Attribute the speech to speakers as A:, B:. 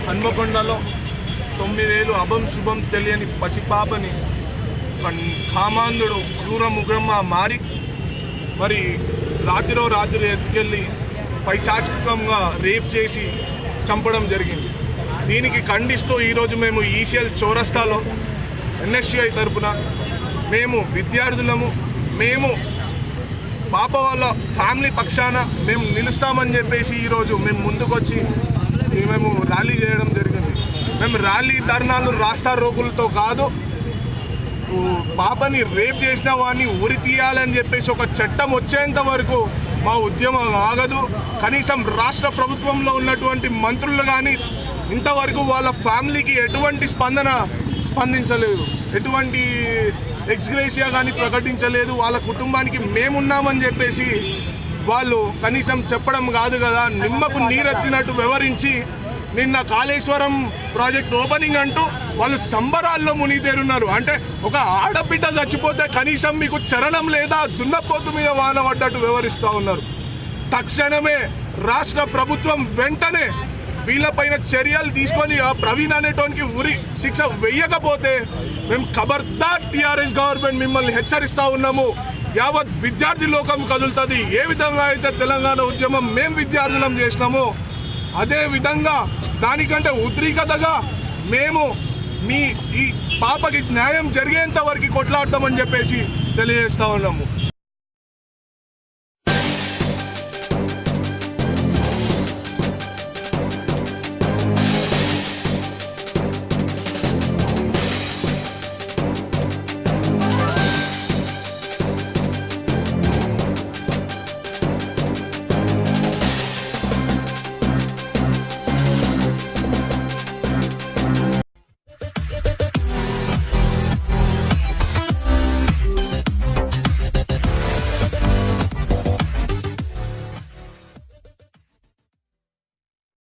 A: హన్మకొండలో 9 ఏళ్ళు అభం శుభం తెలియని పసిపాపని కామాంధుడు క్రూరముగ్రమ మారి మరి రాత్రి ఎత్తుకెళ్ళి పైచాచికంగా రేప్ చేసి చంపడం జరిగింది. దీనికి ఖండిస్తూ ఈరోజు మేము ECIL చౌరస్తాలో NSUI తరపున మేము విద్యార్థులము, మేము పాప వాళ్ళ ఫ్యామిలీ పక్షాన మేము నిలుస్తామని చెప్పేసి ఈరోజు మేము ముందుకొచ్చి మేము ర్యాలీ చేయడం జరిగింది. మేము ర్యాలీ ధర్నాలు రాస్తా రోగులతో కాదు, పాపని రేప్ చేసిన వాడిని ఉరి తీయాలని చెప్పేసి ఒక చట్టం వచ్చేంత వరకు మా ఉద్యమం ఆగదు. కనీసం రాష్ట్ర ప్రభుత్వంలో ఉన్నటువంటి మంత్రులు కానీ ఇంతవరకు వాళ్ళ ఫ్యామిలీకి ఎటువంటి స్పందించలేదు, ఎటువంటి ఎక్స్గ్రేషియా కానీ ప్రకటించలేదు. వాళ్ళ కుటుంబానికి మేమున్నామని చెప్పేసి వాళ్ళు కనీసం చెప్పడం కాదు కదా, నిమ్మకు నీరెత్తినట్టు వివరించి నిన్న కాళేశ్వరం ప్రాజెక్ట్ ఓపెనింగ్ అంటూ వాళ్ళు సంబరాల్లో మునిగితేరున్నారు. అంటే ఒక ఆడబిడ్డ చచ్చిపోతే కనీసం మీకు చరణం లేదా దున్నపోతు మీద వాన పడ్డట్టు వివరిస్తూ ఉన్నారు. తక్షణమే రాష్ట్ర ప్రభుత్వం వెంటనే వీళ్ళపైన చర్యలు తీసుకొని ఆ ప్రవీణ్ అనేటోనికి ఉరి శిక్ష వెయ్యకపోతే మేము ఖబర్దార్ టీఆర్ఎస్ గవర్నమెంట్ మిమ్మల్ని హెచ్చరిస్తూ ఉన్నాము. యావత్ విద్యార్థి లోకం కదులుతుంది. ఏ విధంగా అయితే తెలంగాణ ఉద్యమం మేము విద్యార్థులం చేసినామో అదే విధంగా దానికంటే ఉద్రిక్తతగా మేము ఈ పాపకి న్యాయం జరిగేంత వరకు కొట్లాడతామని చెప్పేసి తెలియజేస్తూ ఉన్నాము.